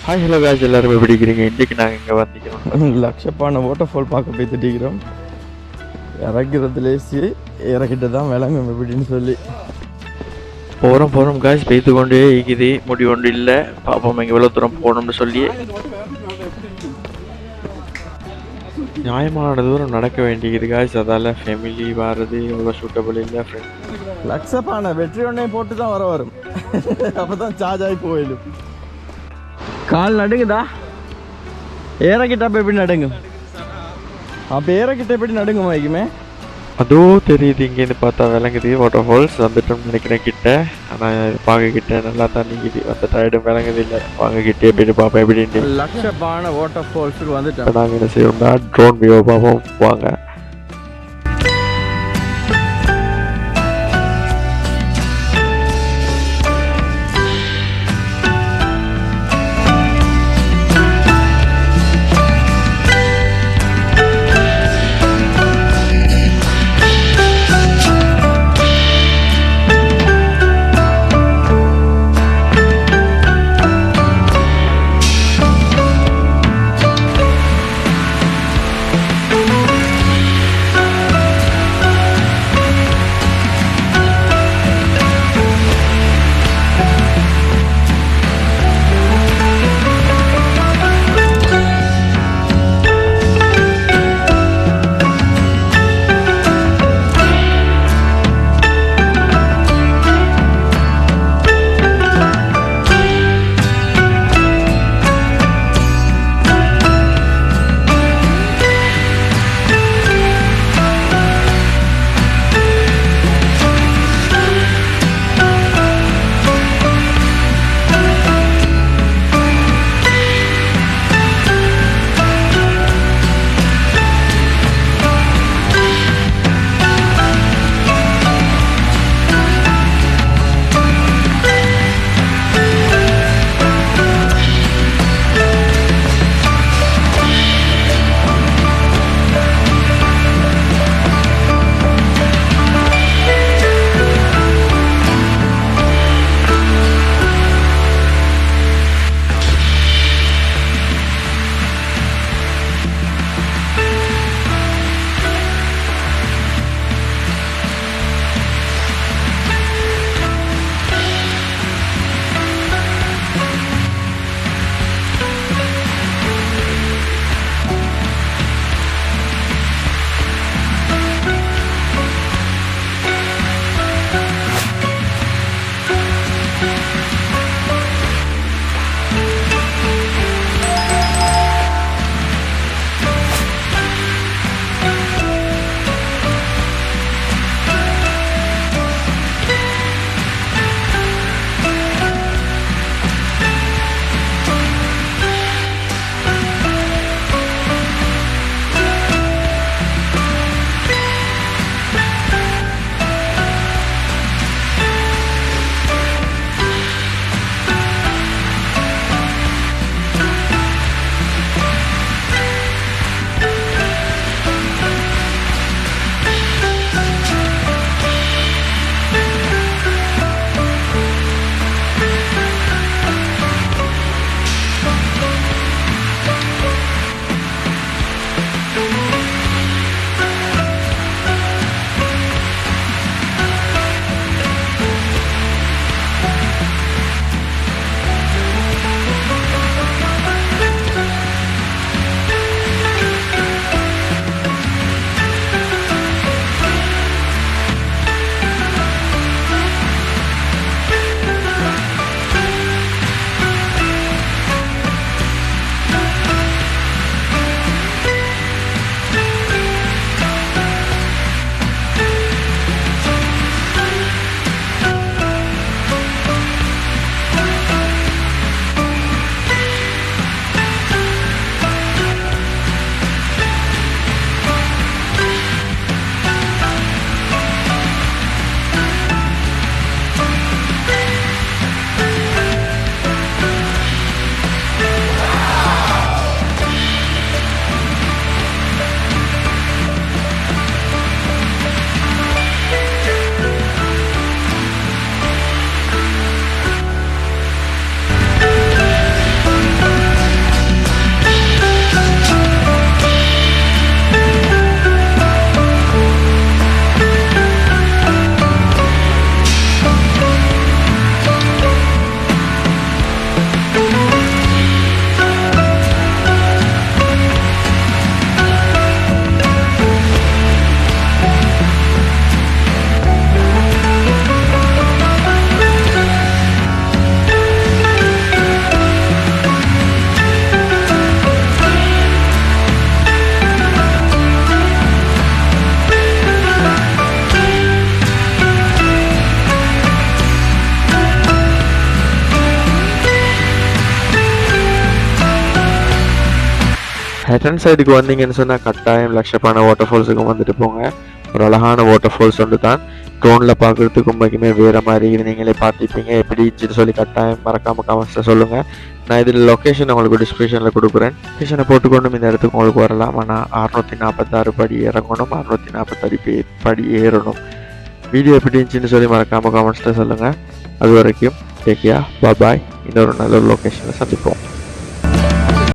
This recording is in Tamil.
ஹாய் ஹலோ காய்ஸ், எல்லாரும் எப்படி இருக்கிறீங்க? இன்றைக்கு நாங்கள் இங்கே வந்திக்கிறோம். லக்ஷப்பான வாட்டர்ஃபால் பார்க்க போய் திட்டிக்கிறோம். இறக்கிறதுலேசி இறக்கிட்டு தான் விளங்கும் எப்படின்னு சொல்லி போகிறோம் காய்ஸ். பெய்து கொண்டே இருக்குது, முடி ஒன்று இல்லை. பாப்போம் எங்கே எவ்வளோ தூரம் போகணும்னு சொல்லி. நியாயமான தூரம் நடக்க வேண்டியது காய்ஸ். அதால் ஃபேமிலி வர்றது எவ்வளோ சூட்டபிள் இல்லை. ஃப்ரெண்ட் லக்ஷப்பான வெற்றி ஒன்றே போட்டு தான் வரும். அப்போ தான் சார்ஜ் ஆகி போயிடும். கால் நடுங்குதா? ஏறக்கிட்ட அப்போ எப்படி நடுங்கும்? அப்போ ஏறக்கிட்ட எப்படி நடுங்கும் வைக்குமே? அதோ தெரியுது, இங்கேருந்து பார்த்தா விளங்குது. வாட்டர் ஃபால்ஸ் வந்துட்டோம்னு நினைக்கிறேன் கிட்ட. ஆனால் பார்க்க கிட்ட நல்லா தான் நீக்குது. அந்த டயர்டும் விளங்குது இல்லை. வாங்க கிட்டே போயிட்டு பார்ப்போம் எப்படின்ட்டு. லக்ஷப்பான வாட்டர் ஃபால்ஸுக்கு வந்துட்டோம். நாங்கள் என்ன செய்வோம்னா ட்ரோன் வியூ பார்ப்போம். வாங்க. ஹேட்டன் சைடுக்கு வந்தீங்கன்னு சொன்னால் கட்டாயம் லக்ஷபான வாட்டர் ஃபால்ஸுக்கும் வந்துட்டு போங்க. ஒரு அழகான வாட்டர் ஃபால்ஸ் வந்து தான் ட்ரோனில் பார்க்குறதுக்கு உண்மைக்குமே வேறு மாதிரி இது நீங்களே பார்த்துப்பீங்க. எப்படின்னு சொல்லி கட்டாயம் மறக்காமல் கமெண்ட்ஸில் சொல்லுங்கள். நான் இதில் லொக்கேஷன் உங்களுக்கு டிஸ்கிரிப்ஷனில் கொடுக்குறேன். லொக்கேஷனை போட்டுக்கொண்டும் இந்த இடத்துக்கு உங்களுக்கு வரலாம். ஆனால் 646 படி இறங்கணும், 646 படி ஏறணும். வீடியோ எப்படி இருந்துச்சுன்னு சொல்லி மறக்காமல் கமெண்ட்ஸில் சொல்லுங்கள். அது வரைக்கும் டேக் கேர், பாய். இன்னொரு நல்ல லொக்கேஷனில் சந்திப்போம்.